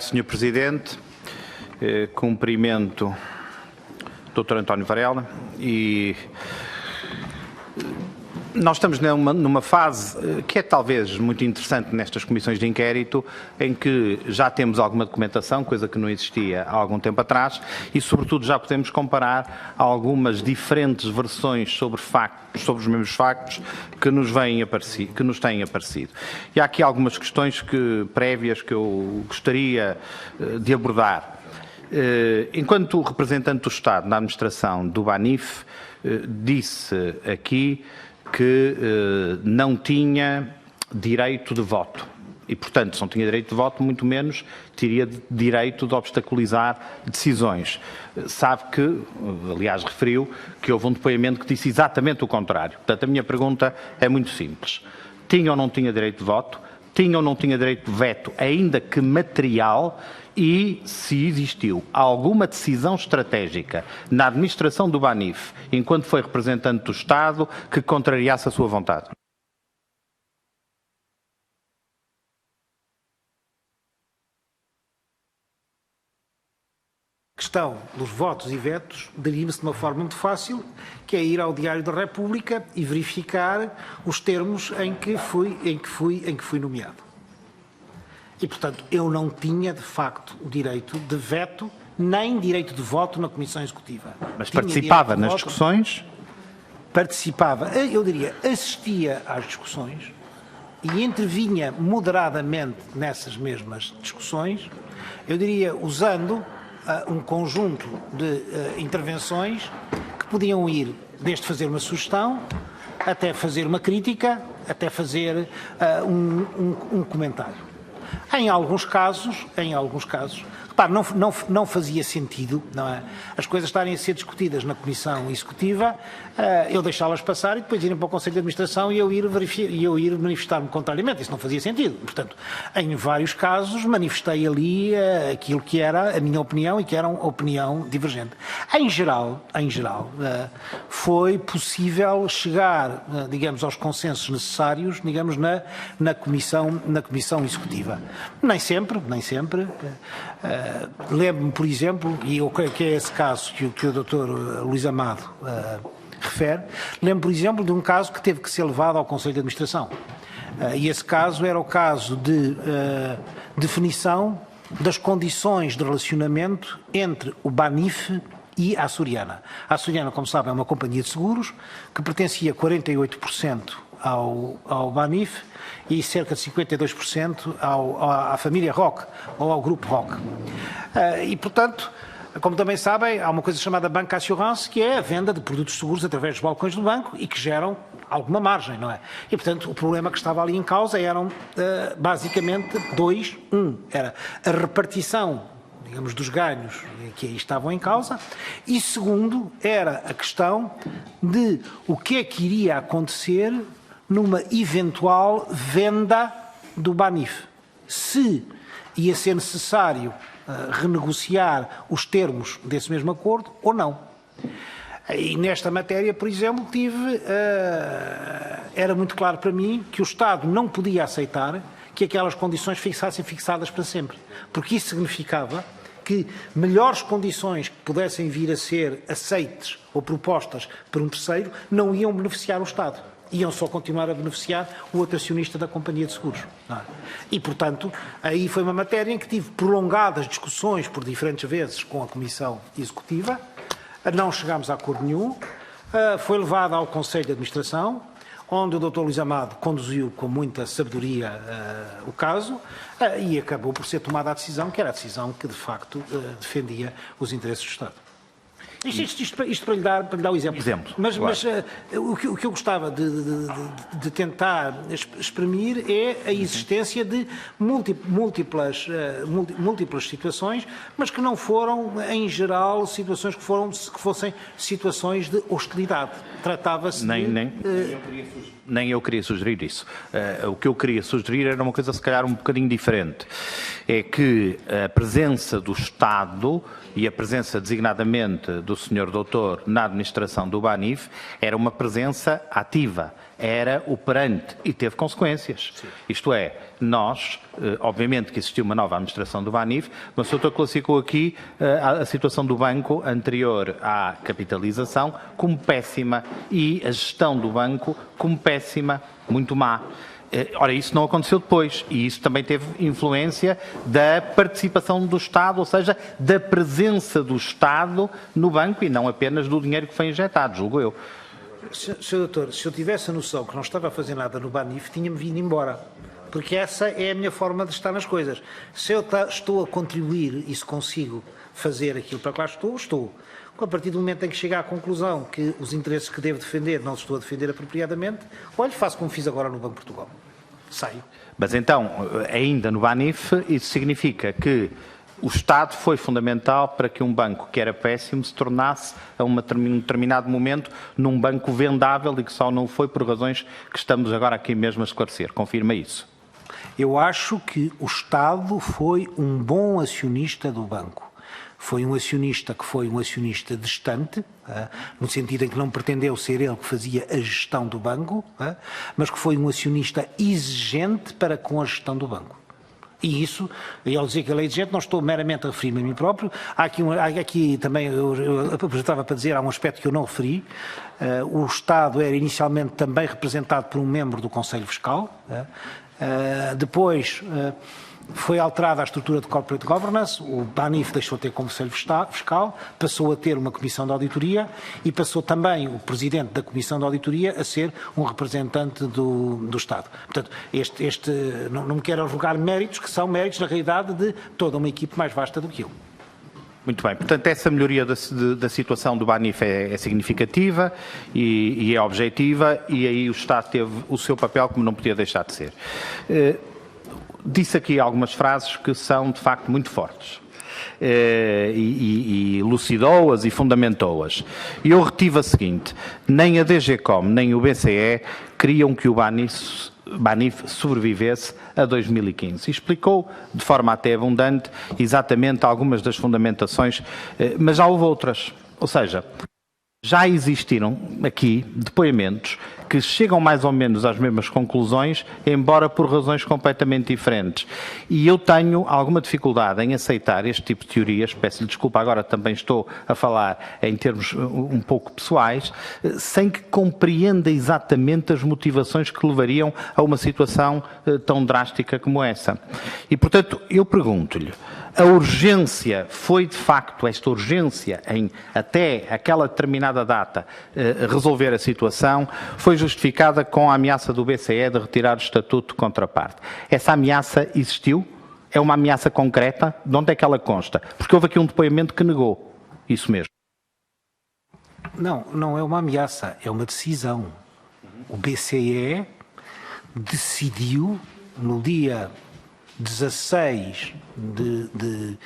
Senhor Presidente, cumprimento o Dr. António Varela e nós estamos numa fase que é talvez muito interessante nestas comissões de inquérito, em que já temos alguma documentação, coisa que não existia há algum tempo atrás, e sobretudo já podemos comparar algumas diferentes versões sobre os mesmos factos que nos têm aparecido. E há aqui algumas questões prévias que eu gostaria de abordar. Enquanto representante do Estado na administração do BANIF, disse aqui que não tinha direito de voto e, portanto, se não tinha direito de voto, muito menos teria direito de obstaculizar decisões. Sabe que, aliás, referiu que houve um depoimento que disse exatamente o contrário. Portanto, a minha pergunta é muito simples. Tinha ou não tinha direito de voto? Tinha ou não tinha direito de veto, ainda que material? E se existiu alguma decisão estratégica na administração do BANIF, enquanto foi representante do Estado, que contrariasse a sua vontade? A questão dos votos e vetos deriva-se de uma forma muito fácil, que é ir ao Diário da República e verificar os termos em que fui nomeado. E, portanto, eu não tinha, de facto, o direito de veto, nem direito de voto na Comissão Executiva. Mas participava nas discussões? Participava, eu diria, assistia às discussões e intervinha moderadamente nessas mesmas discussões, eu diria, usando um conjunto de intervenções que podiam ir desde fazer uma sugestão, até fazer uma crítica, até fazer um comentário. Em alguns casos, repare, não fazia sentido, não é? As coisas estarem a ser discutidas na Comissão Executiva, eu deixá-las passar e depois irem para o Conselho de Administração e eu ir manifestar-me contrariamente. Isso não fazia sentido. Portanto, em vários casos manifestei ali aquilo que era a minha opinião e que era uma opinião divergente. Em geral, foi possível chegar, digamos, aos consensos necessários, digamos, na Comissão Executiva. Nem sempre. Lembro-me, por exemplo, e eu creio que é esse caso que o Dr. Luís Amado refere, lembro, por exemplo, de um caso que teve que ser levado ao Conselho de Administração. E esse caso era o caso de definição das condições de relacionamento entre o BANIF e a Açoriana. A Açoriana, como sabem, é uma companhia de seguros que pertencia 48% ao BANIF e cerca de 52% à família Roque, ou ao grupo Roque. E, portanto, como também sabem, há uma coisa chamada Banca Assurance, que é a venda de produtos seguros através dos balcões do banco e que geram alguma margem, não é? E, portanto, o problema que estava ali em causa eram basicamente dois. Era a repartição, digamos, dos ganhos que aí estavam em causa, e segundo, era a questão de o que é que iria acontecer numa eventual venda do BANIF. Se ia ser necessário renegociar os termos desse mesmo acordo ou não. E nesta matéria, por exemplo, era muito claro para mim que o Estado não podia aceitar que aquelas condições ficassem fixadas para sempre, porque isso significava que melhores condições que pudessem vir a ser aceites ou propostas por um terceiro não iam beneficiar o Estado. Iam só continuar a beneficiar o outro acionista da companhia de seguros. E, portanto, aí foi uma matéria em que tive prolongadas discussões por diferentes vezes com a Comissão Executiva, não chegámos a acordo nenhum, foi levada ao Conselho de Administração, onde o Dr. Luís Amado conduziu com muita sabedoria o caso e acabou por ser tomada a decisão, que era a decisão que, de facto, defendia os interesses do Estado. Isto para lhe dar o exemplo. Mas o que eu gostava de tentar exprimir é a existência de múltiplas situações, mas que não foram, em geral, situações que fossem situações de hostilidade. Tratava-se Nem eu queria sugerir isso. O que eu queria sugerir era uma coisa, se calhar, um bocadinho diferente. É que a presença do Estado e a presença designadamente do Sr. Doutor na administração do BANIF era uma presença ativa, era operante e teve consequências. Sim. Isto é, nós, obviamente que existiu uma nova administração do Banif, mas o doutor classificou aqui a situação do banco anterior à capitalização como péssima e a gestão do banco como péssima, muito má. Ora, isso não aconteceu depois e isso também teve influência da participação do Estado, ou seja, da presença do Estado no banco e não apenas do dinheiro que foi injetado, julgo eu. Sr. Doutor, se eu tivesse a noção que não estava a fazer nada no Banif, tinha-me vindo embora. Porque essa é a minha forma de estar nas coisas. Se eu estou a contribuir e se consigo fazer aquilo para que lá estou. A partir do momento em que chego à conclusão que os interesses que devo defender não os estou a defender apropriadamente, olha, faço como fiz agora no Banco de Portugal. Saio. Mas então, ainda no Banif, isso significa que o Estado foi fundamental para que um banco que era péssimo se tornasse, a um determinado momento, num banco vendável e que só não foi por razões que estamos agora aqui mesmo a esclarecer. Confirma isso? Eu acho que o Estado foi um bom acionista do banco. Foi um acionista que foi um acionista distante, no sentido em que não pretendeu ser ele que fazia a gestão do banco, mas que foi um acionista exigente para com a gestão do banco. E isso, e ao dizer que ele é exigente, não estou meramente a referir-me a mim próprio. Há aqui também, eu apresentava para dizer, há um aspecto que eu não referi. O Estado era inicialmente também representado por um membro do Conselho Fiscal. Depois foi alterada a estrutura de Corporate Governance, o Banif deixou de ter Conselho Fiscal, passou a ter uma Comissão de Auditoria e passou também o Presidente da Comissão de Auditoria a ser um representante do Estado. Portanto, não me quero arrogar méritos, que são méritos, na realidade, de toda uma equipe mais vasta do que eu. Muito bem, portanto essa melhoria da situação do Banif é significativa e é objetiva e aí o Estado teve o seu papel como não podia deixar de ser. Disse aqui algumas frases que são de facto muito fortes e elucidou-as e fundamentou-as. E eu retive a seguinte: nem a DGCOM nem o BCE queriam que o Banif sobrevivesse a 2015. E explicou de forma até abundante exatamente algumas das fundamentações, mas já houve outras. Ou seja, já existiram aqui depoimentos que chegam mais ou menos às mesmas conclusões, embora por razões completamente diferentes. E eu tenho alguma dificuldade em aceitar este tipo de teorias, peço-lhe desculpa, agora também estou a falar em termos um pouco pessoais, sem que compreenda exatamente as motivações que levariam a uma situação tão drástica como essa. E, portanto, eu pergunto-lhe, a urgência foi, de facto, esta urgência em, até aquela determinada data, resolver a situação, foi justificada com a ameaça do BCE de retirar o estatuto de contraparte. Essa ameaça existiu? É uma ameaça concreta? De onde é que ela consta? Porque houve aqui um depoimento que negou isso mesmo. Não é uma ameaça, é uma decisão. O BCE decidiu, no dia 16 de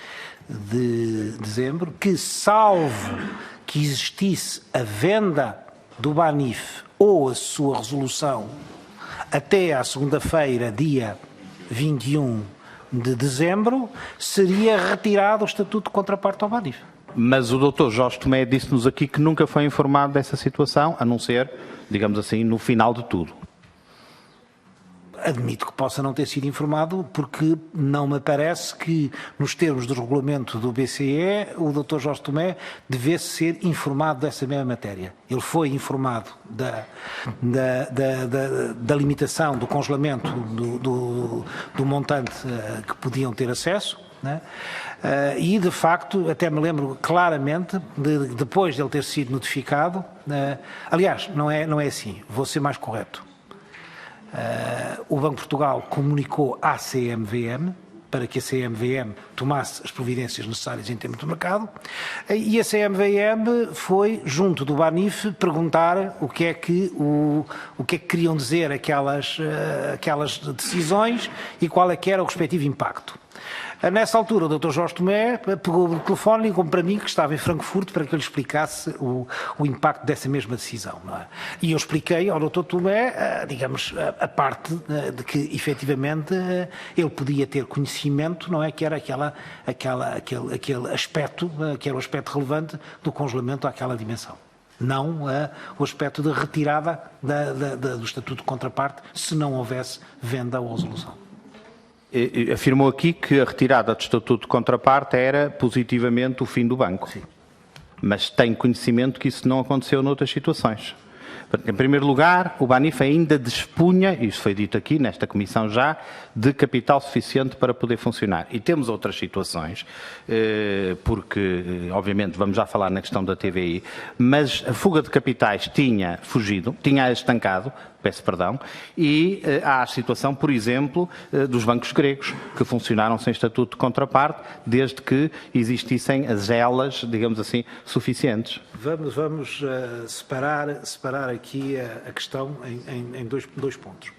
dezembro, que salvo que existisse a venda do Banif ou a sua resolução até à segunda-feira, dia 21 de dezembro, seria retirado o estatuto de contraparte ao Banif. Mas o Dr. Jorge Tomé disse-nos aqui que nunca foi informado dessa situação, a não ser, digamos assim, no final de tudo. Admito que possa não ter sido informado, porque não me parece que, nos termos do regulamento do BCE, o Dr. Jorge Tomé devesse ser informado dessa mesma matéria. Ele foi informado da limitação, do congelamento do montante que podiam ter acesso, né? E, de facto, até me lembro claramente, depois de ele ter sido notificado, aliás, não é assim, vou ser mais correto. O Banco de Portugal comunicou à CMVM para que a CMVM tomasse as providências necessárias em termos de mercado e a CMVM foi, junto do Banif, perguntar o que é que queriam dizer aquelas decisões e qual é que era o respectivo impacto. Nessa altura, o Dr. Jorge Tomé pegou o telefone e ligou para mim, que estava em Frankfurt, para que eu lhe explicasse o impacto dessa mesma decisão. Não é? E eu expliquei ao Dr. Tomé, digamos, a parte de que, efetivamente, ele podia ter conhecimento, não é? Que era aquele aspecto, que era o aspecto relevante do congelamento àquela dimensão. não o aspecto de retirada do estatuto de contraparte se não houvesse venda ou resolução. Afirmou aqui que a retirada do estatuto de contraparte era positivamente o fim do banco. Sim. Mas tem conhecimento que isso não aconteceu noutras situações. Em primeiro lugar, o Banif ainda dispunha, isso foi dito aqui nesta comissão já, de capital suficiente para poder funcionar. E temos outras situações, porque, obviamente, vamos já falar na questão da TVI, mas a fuga de capitais tinha fugido, tinha estancado, peço perdão, e há a situação, por exemplo, dos bancos gregos, que funcionaram sem estatuto de contraparte, desde que existissem as elas, digamos assim, suficientes. Vamos separar aqui a questão em dois pontos.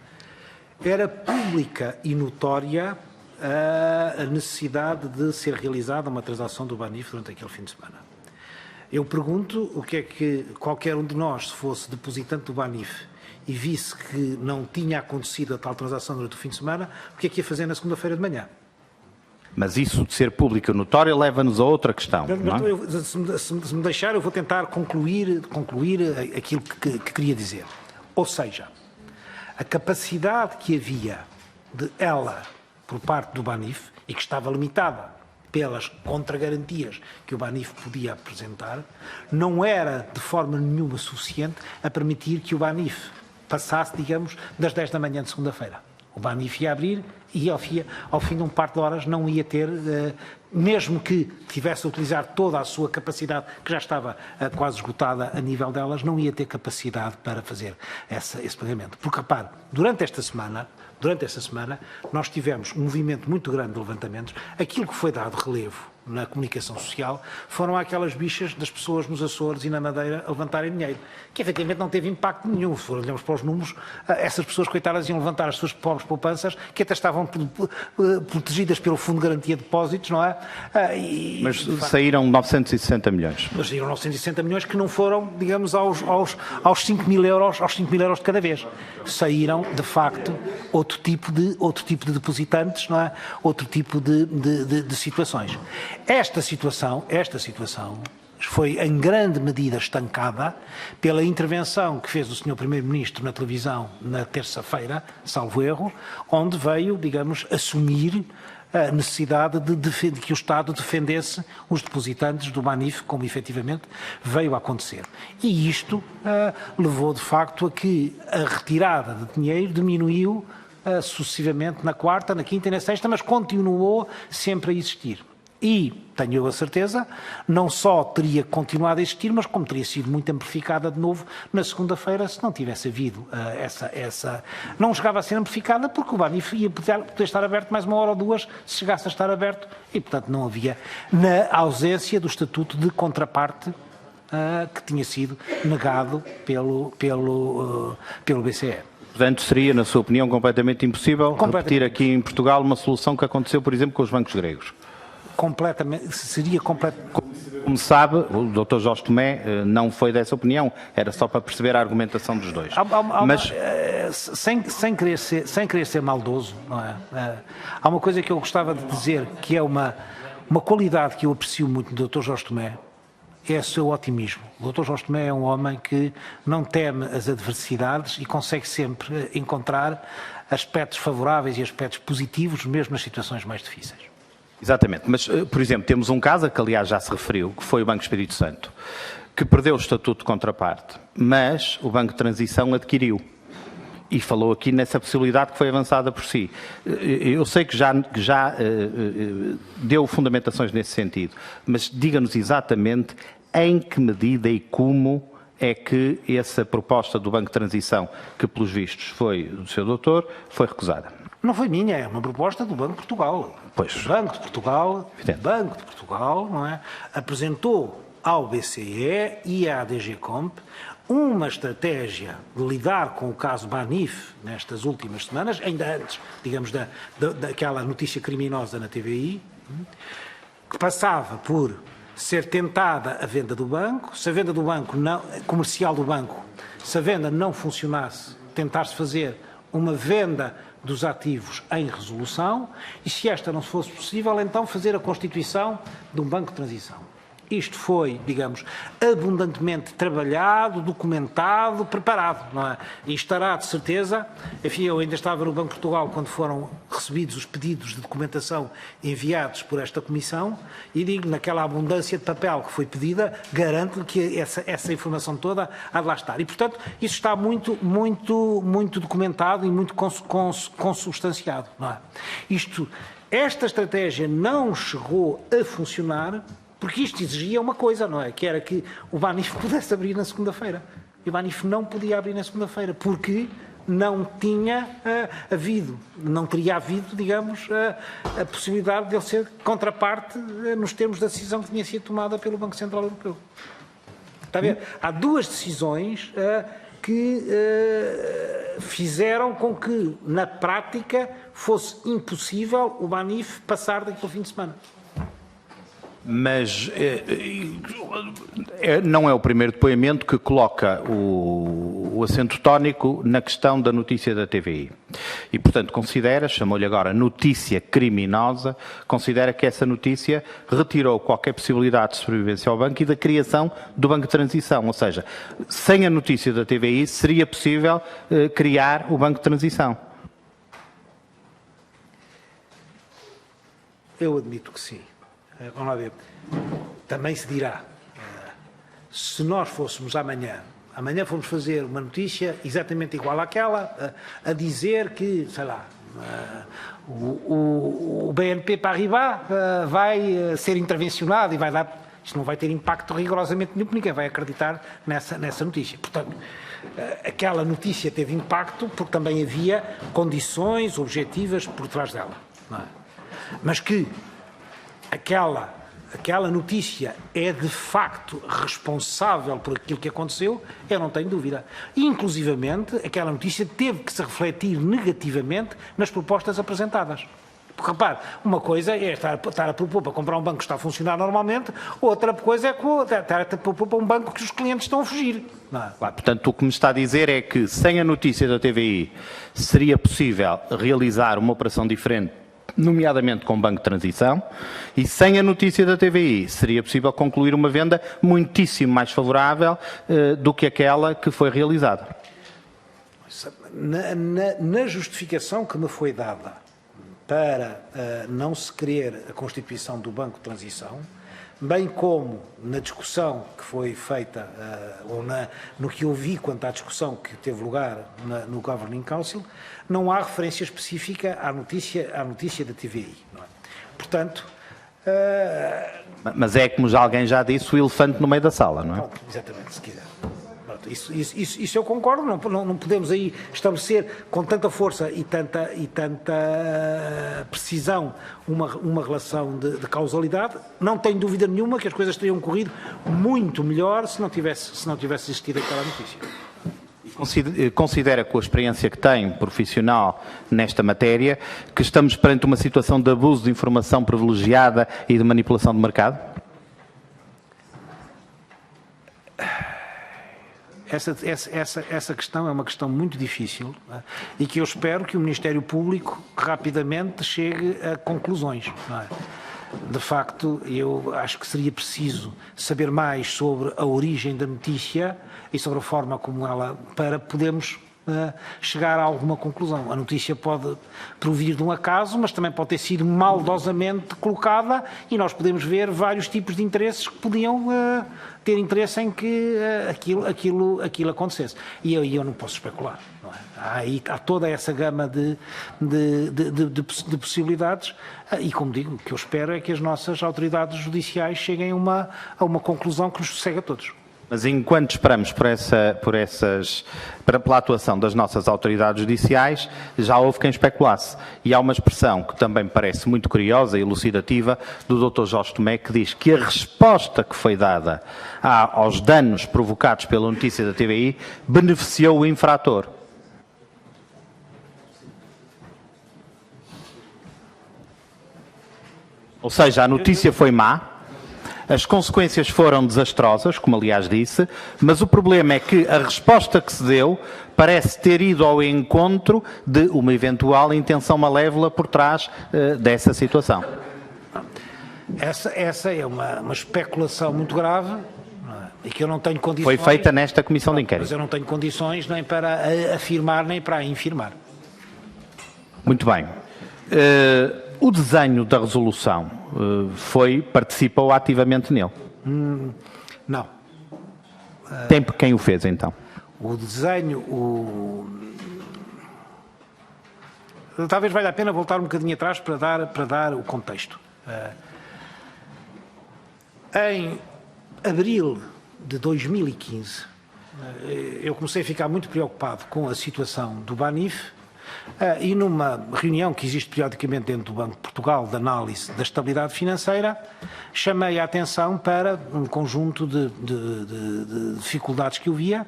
Era pública e notória a necessidade de ser realizada uma transação do Banif durante aquele fim de semana. Eu pergunto o que é que qualquer um de nós, se fosse depositante do Banif e visse que não tinha acontecido a tal transação durante o fim de semana, o que é que ia fazer na segunda-feira de manhã? Mas isso de ser público e notório leva-nos a outra questão. Não é? Se me deixar, eu vou tentar concluir aquilo que queria dizer. Ou seja, a capacidade que havia de ela, por parte do Banif, e que estava limitada pelas contragarantias que o Banif podia apresentar, não era de forma nenhuma suficiente a permitir que o Banif passasse, digamos, das 10 da manhã de segunda-feira. O Banif ia abrir e, ao fim de um par de horas, não ia ter, mesmo que tivesse a utilizar toda a sua capacidade, que já estava quase esgotada a nível delas, não ia ter capacidade para fazer esse pagamento. Porque, repare, durante esta semana, nós tivemos um movimento muito grande de levantamentos. Aquilo que foi dado relevo na comunicação social foram aquelas bichas das pessoas nos Açores e na Madeira a levantarem dinheiro, que efetivamente não teve impacto nenhum. Se olhamos para os números, essas pessoas coitadas iam levantar as suas pobres poupanças, que até estavam protegidas pelo Fundo de Garantia de Depósitos, não é? Mas saíram 960 milhões. Mas saíram 960 milhões que não foram, digamos, aos 5 mil euros de cada vez. Saíram, de facto, outro tipo de depositantes, não é? Outro tipo de situações. Esta situação foi em grande medida estancada pela intervenção que fez o Sr. Primeiro-Ministro na televisão na terça-feira, salvo erro, onde veio, digamos, assumir a necessidade de que o Estado defendesse os depositantes do Banif, como efetivamente veio a acontecer. E isto levou, de facto, a que a retirada de dinheiro diminuiu sucessivamente na quarta, na quinta e na sexta, mas continuou sempre a existir. E, tenho a certeza, não só teria continuado a existir, mas como teria sido muito amplificada de novo na segunda-feira, se não tivesse havido essa... Não chegava a ser amplificada porque o Banif ia poder estar aberto mais uma hora ou duas, se chegasse a estar aberto, e, portanto, não havia, na ausência do estatuto de contraparte que tinha sido negado pelo BCE. Portanto, seria, na sua opinião, completamente impossível repetir aqui em Portugal uma solução que aconteceu, por exemplo, com os bancos gregos? Seria completamente... Como sabe, o Dr. Jorge Tomé não foi dessa opinião, era só para perceber a argumentação dos dois. Mas sem querer ser maldoso, não é? Há uma coisa que eu gostava de dizer, que é uma qualidade que eu aprecio muito do Dr. Jorge Tomé, é o seu otimismo. O Dr. Jorge Tomé é um homem que não teme as adversidades e consegue sempre encontrar aspectos favoráveis e aspectos positivos, mesmo nas situações mais difíceis. Exatamente, mas, por exemplo, temos um caso, que aliás já se referiu, que foi o Banco Espírito Santo, que perdeu o estatuto de contraparte, mas o Banco de Transição adquiriu. E falou aqui nessa possibilidade que foi avançada por si. Eu sei que já deu fundamentações nesse sentido, mas diga-nos exatamente em que medida e como é que essa proposta do Banco de Transição, que pelos vistos foi do seu doutor, foi recusada. Não foi minha, é uma proposta do Banco de Portugal. Pois. O Banco de Portugal, não é, apresentou ao BCE e à DG Comp uma estratégia de lidar com o caso Banif nestas últimas semanas, ainda antes, digamos, daquela notícia criminosa na TVI, que passava por ser tentada a venda do banco, se a venda do banco comercial do banco, se a venda não funcionasse, tentar-se fazer uma venda dos ativos em resolução e, se esta não fosse possível, então fazer a constituição de um banco de transição. Isto foi, digamos, abundantemente trabalhado, documentado, preparado, não é? E estará, de certeza, enfim, eu ainda estava no Banco de Portugal quando foram recebidos os pedidos de documentação enviados por esta Comissão e digo, naquela abundância de papel que foi pedida, garanto-lhe que essa informação toda há de lá estar. E, portanto, isso está muito documentado e muito consubstanciado, não é? Esta estratégia não chegou a funcionar porque isto exigia uma coisa, não é? Que era que o Banif pudesse abrir na segunda-feira. E o Banif não podia abrir na segunda-feira porque não tinha não teria havido, digamos, a possibilidade de ele ser contraparte nos termos da decisão que tinha sido tomada pelo Banco Central Europeu. Está a ver? Há duas decisões que fizeram com que, na prática, fosse impossível o Banif passar daqui para o fim de semana. Mas não é o primeiro depoimento que coloca o acento tónico na questão da notícia da TVI. E, portanto, chamou-lhe agora notícia criminosa, considera que essa notícia retirou qualquer possibilidade de sobrevivência ao banco e da criação do Banco de Transição. Ou seja, sem a notícia da TVI seria possível criar o Banco de Transição. Eu admito que sim. Vamos lá ver. Também se dirá, se nós fôssemos amanhã fomos fazer uma notícia exatamente igual àquela, a dizer que, sei lá, o BNP Paribas vai ser intervencionado e vai dar... Isto não vai ter impacto rigorosamente nenhum, porque ninguém vai acreditar nessa notícia. Portanto, aquela notícia teve impacto porque também havia condições objetivas por trás dela. Não é? Mas que aquela notícia é de facto responsável por aquilo que aconteceu, eu não tenho dúvida. E, inclusivamente, aquela notícia teve que se refletir negativamente nas propostas apresentadas. Porque, repare, uma coisa é estar a propor para comprar um banco que está a funcionar normalmente, outra coisa é estar a propor para um banco que os clientes estão a fugir. Não é? Claro, portanto, o que me está a dizer é que, sem a notícia da TVI, seria possível realizar uma operação diferente, nomeadamente com o Banco de Transição, e sem a notícia da TVI seria possível concluir uma venda muitíssimo mais favorável do que aquela que foi realizada. Na justificação que me foi dada para não se querer a constituição do Banco de Transição, bem como na discussão que foi feita, ou no que eu vi quanto à discussão que teve lugar no Governing Council, não há referência específica à notícia da TVI. Não é? Portanto... Mas é, como já alguém já disse, o elefante no meio da sala, não é? Pronto, exatamente, se quiser. Pronto, isso eu concordo, não podemos aí estabelecer com tanta força e tanta precisão uma relação de causalidade. Não tenho dúvida nenhuma que as coisas teriam corrido muito melhor se não tivesse existido aquela notícia. Considera, com a experiência que tem profissional nesta matéria, que estamos perante uma situação de abuso de informação privilegiada e de manipulação de mercado? Essa questão é uma questão muito difícil, não é? E que eu espero que o Ministério Público rapidamente chegue a conclusões. Não é? De facto, eu acho que seria preciso saber mais sobre a origem da notícia e sobre a forma como ela, para podermos chegar a alguma conclusão. A notícia pode provir de um acaso, mas também pode ter sido maldosamente colocada e nós podemos ver vários tipos de interesses que podiam ter interesse em que aquilo acontecesse. E eu não posso especular. Não é? Há toda essa gama de possibilidades e, como digo, o que eu espero é que as nossas autoridades judiciais cheguem a uma conclusão que nos sossegue a todos. Mas enquanto esperamos pela atuação das nossas autoridades judiciais, já houve quem especulasse. E há uma expressão que também me parece muito curiosa e elucidativa do Dr. Jorge Tomé, que diz que a resposta que foi dada aos danos provocados pela notícia da TVI beneficiou o infrator. Ou seja, a notícia foi má, as consequências foram desastrosas, como aliás disse, mas o problema é que a resposta que se deu parece ter ido ao encontro de uma eventual intenção malévola por trás dessa situação. Essa é uma especulação muito grave, não é? E que eu não tenho condições... Foi feita nesta comissão de Mas inquérito. eu não tenho condições nem para afirmar nem para infirmar. Muito bem. O desenho da resolução participou ativamente nele? Não. Quem o fez, então? O desenho... Talvez valha a pena voltar um bocadinho atrás para dar o contexto. Em abril de 2015, eu comecei a ficar muito preocupado com a situação do Banif e numa reunião que existe periodicamente dentro do Banco de Portugal de análise da estabilidade financeira, chamei a atenção para um conjunto de dificuldades que eu via,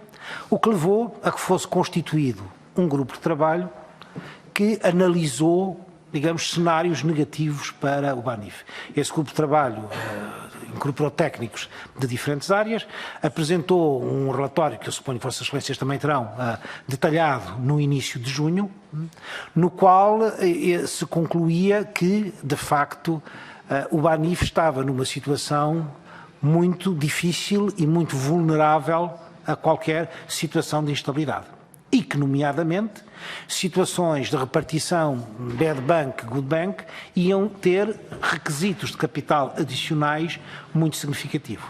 o que levou a que fosse constituído um grupo de trabalho que analisou, digamos, cenários negativos para o Banif. Esse grupo de trabalho incorporou técnicos de diferentes áreas, apresentou um relatório, que eu suponho que Vossas Excelências também terão, detalhado no início de junho, no qual se concluía que, de facto, o Banif estava numa situação muito difícil e muito vulnerável a qualquer situação de instabilidade. E que, nomeadamente, situações de repartição bad bank, good bank, iam ter requisitos de capital adicionais muito significativo.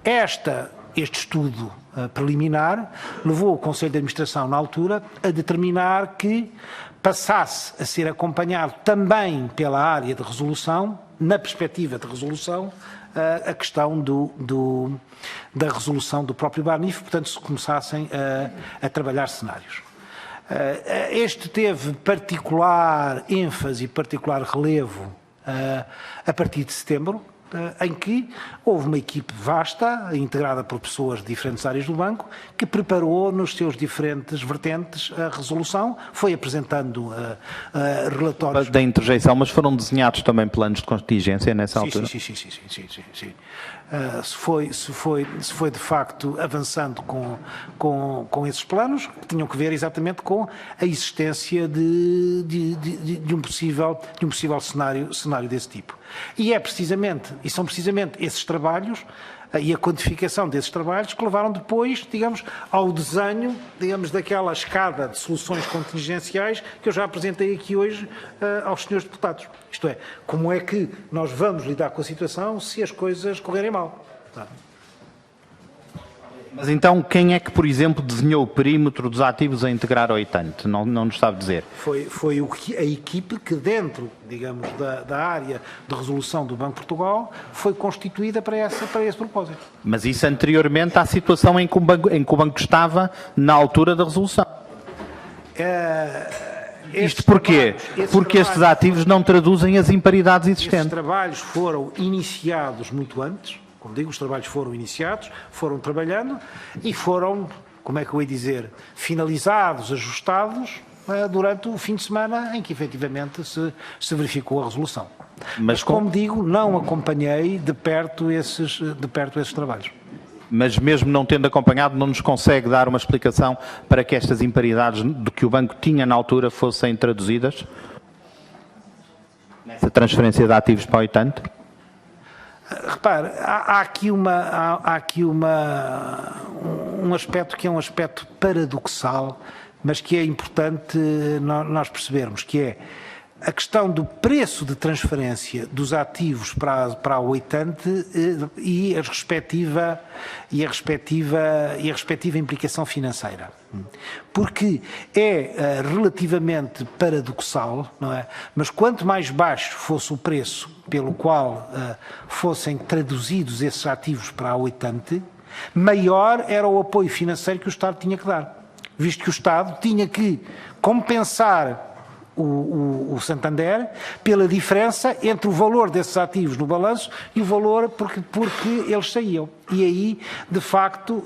Este estudo preliminar levou o Conselho de Administração, na altura, a determinar que passasse a ser acompanhado também pela área de resolução, na perspectiva de resolução, a questão da resolução do próprio Banif, portanto, se começassem a trabalhar cenários. Este teve particular ênfase e particular relevo a partir de setembro, em que houve uma equipe vasta, integrada por pessoas de diferentes áreas do banco, que preparou nos seus diferentes vertentes a resolução, foi apresentando relatórios... Da interjeição, mas foram desenhados também planos de contingência nessa altura? Sim. Se foi de facto avançando com esses planos, que tinham que ver exatamente com a existência de um possível cenário desse tipo. E são precisamente esses trabalhos e a quantificação desses trabalhos que levaram depois, digamos, ao desenho, digamos, daquela escada de soluções contingenciais que eu já apresentei aqui hoje aos senhores deputados. Isto é, como é que nós vamos lidar com a situação se as coisas correrem mal. Tá? Mas então, quem é que, por exemplo, desenhou o perímetro dos ativos a integrar ao EITANT? Não nos sabe dizer. Foi a equipe que, dentro, digamos, da área de resolução do Banco de Portugal, foi constituída para esse propósito. Mas isso anteriormente à situação em que o banco estava na altura da resolução. Isto porquê? Porque estes ativos não traduzem as imparidades existentes. Estes trabalhos foram iniciados muito antes. Como digo, os trabalhos foram iniciados, foram trabalhando e foram, como é que eu ia dizer, finalizados, ajustados durante o fim de semana em que efetivamente se verificou a resolução. Mas como digo, não acompanhei de perto esses trabalhos. Mas mesmo não tendo acompanhado, não nos consegue dar uma explicação para que estas imparidades do que o banco tinha na altura fossem traduzidas nessa transferência de ativos para o EITANT? Repare, há aqui um aspecto que é um aspecto paradoxal, mas que é importante nós percebermos, que é a questão do preço de transferência dos ativos para o EITANT e a respectiva implicação financeira. Porque é relativamente paradoxal, não é? Mas quanto mais baixo fosse o preço pelo qual fossem traduzidos esses ativos para o EITANT, maior era o apoio financeiro que o Estado tinha que dar, visto que o Estado tinha que compensar o Santander pela diferença entre o valor desses ativos no balanço e o valor porque eles saíam. E aí, de facto,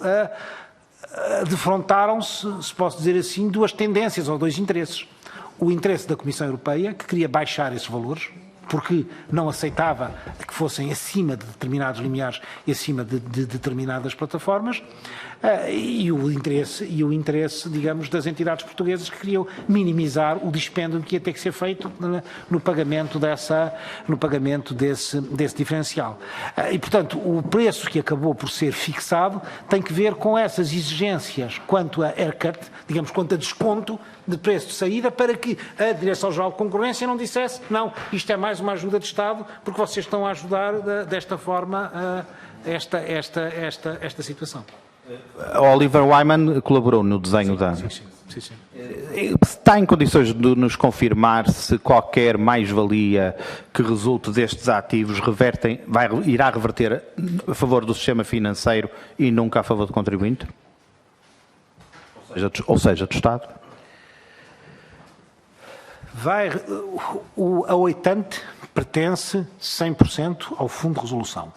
defrontaram-se, se posso dizer assim, duas tendências ou dois interesses. O interesse da Comissão Europeia, que queria baixar esses valores, porque não aceitava que fossem acima de determinados limiares e acima de determinadas plataformas, e o interesse, digamos, das entidades portuguesas que queriam minimizar o dispêndio que ia ter que ser feito no pagamento desse diferencial. E, portanto, o preço que acabou por ser fixado tem que ver com essas exigências quanto a haircut, digamos, quanto a desconto de preço de saída, para que a Direção-Geral de Concorrência não dissesse: não, isto é mais uma ajuda de Estado, porque vocês estão a ajudar desta forma esta situação. Oliver Wyman colaborou no desenho Sim. Está em condições de nos confirmar se qualquer mais-valia que resulte destes ativos irá reverter a favor do sistema financeiro e nunca a favor do contribuinte? Ou seja, do Estado? A oitante pertence 100% ao Fundo de Resolução.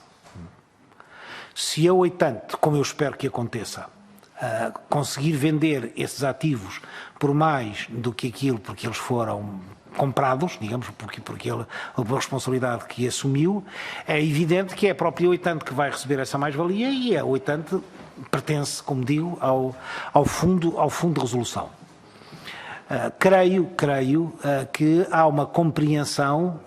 Se a oitante, como eu espero que aconteça, conseguir vender esses ativos por mais do que aquilo porque eles foram comprados, digamos, porque ele, a responsabilidade que assumiu, é evidente que é a própria oitante que vai receber essa mais-valia, e a oitante pertence, como digo, ao fundo de resolução. Creio que há uma compreensão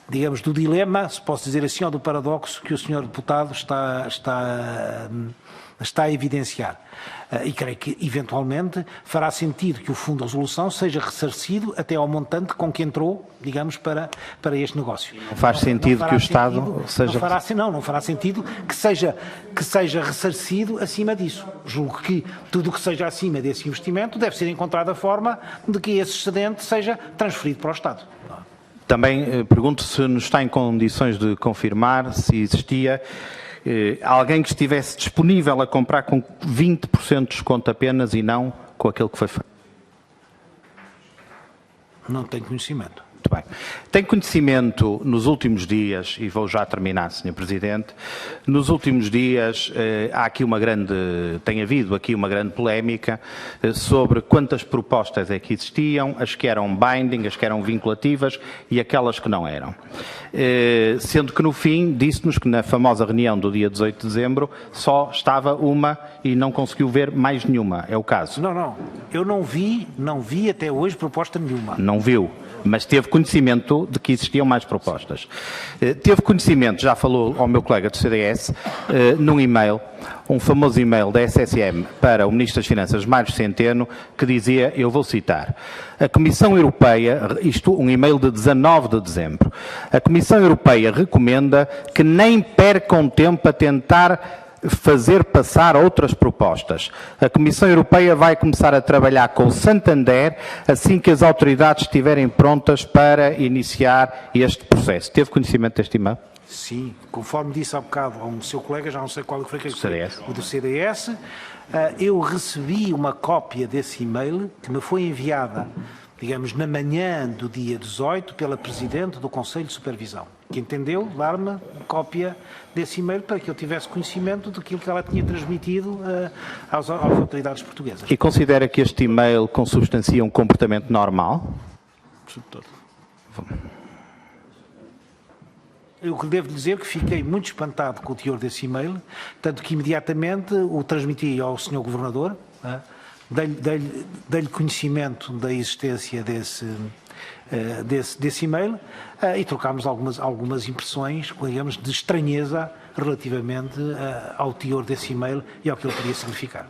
digamos, do dilema, se posso dizer assim, ou do paradoxo que o Sr. Deputado está a evidenciar. E creio que, eventualmente, fará sentido que o Fundo de Resolução seja ressarcido até ao montante com que entrou, digamos, para este negócio. Não faz sentido que o Estado seja... Não fará sentido que seja ressarcido acima disso. Julgo que tudo o que seja acima desse investimento deve ser encontrada a forma de que esse excedente seja transferido para o Estado. Também pergunto se nos está em condições de confirmar se existia alguém que estivesse disponível a comprar com 20% de desconto apenas e não com aquele que foi feito. Não tenho conhecimento. Muito bem. Tem conhecimento nos últimos dias, e vou já terminar, Sr. Presidente, nos últimos dias tem havido aqui uma grande polémica sobre quantas propostas é que existiam, as que eram binding, as que eram vinculativas e aquelas que não eram. Sendo que no fim disse-nos que na famosa reunião do dia 18 de dezembro só estava uma e não conseguiu ver mais nenhuma. É o caso? Não. Eu não vi até hoje proposta nenhuma. Não viu, mas teve conhecimento de que existiam mais propostas. Teve conhecimento, já falou ao meu colega do CDS, num e-mail, um famoso e-mail da SSM para o Ministro das Finanças, Mário Centeno, que dizia, eu vou citar, a Comissão Europeia, um e-mail de 19 de dezembro, a Comissão Europeia recomenda que nem percam tempo a tentar fazer passar outras propostas. A Comissão Europeia vai começar a trabalhar com o Santander assim que as autoridades estiverem prontas para iniciar este processo. Teve conhecimento deste e-mail? Sim, conforme disse há bocado ao seu colega, já não sei qual foi o do CDS, eu recebi uma cópia desse e-mail que me foi enviada, digamos, na manhã do dia 18 pela Presidente do Conselho de Supervisão, que entendeu dar-me cópia desse e-mail para que eu tivesse conhecimento daquilo que ela tinha transmitido às autoridades portuguesas. E considera que este e-mail consubstancia um comportamento normal? Eu devo dizer que fiquei muito espantado com o teor desse e-mail, tanto que imediatamente o transmiti ao Sr. Governador, dei-lhe conhecimento da existência desse e-mail e trocámos algumas impressões, digamos, de estranheza relativamente ao teor desse e-mail e ao que ele podia significar.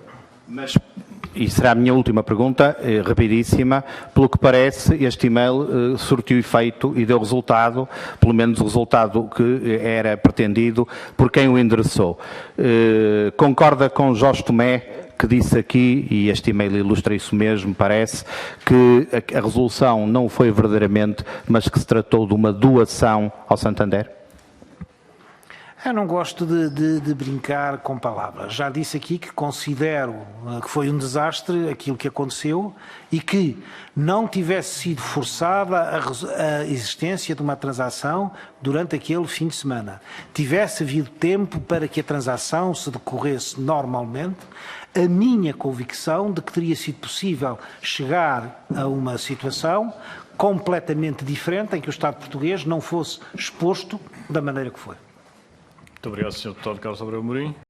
E será a minha última pergunta, rapidíssima. Pelo que parece, este e-mail surtiu efeito e deu resultado, pelo menos o resultado que era pretendido por quem o endereçou. Concorda com Jorge Tomé, que disse aqui, e este e-mail ilustra isso mesmo, parece, que a resolução não foi verdadeiramente, mas que se tratou de uma doação ao Santander? Eu não gosto de brincar com palavras. Já disse aqui que considero que foi um desastre aquilo que aconteceu e que não tivesse sido forçada a existência de uma transação durante aquele fim de semana. Tivesse havido tempo para que a transação se decorresse normalmente, a minha convicção de que teria sido possível chegar a uma situação completamente diferente em que o Estado português não fosse exposto da maneira que foi. Muito obrigado, Sr. Deputado Carlos Abreu Amorim.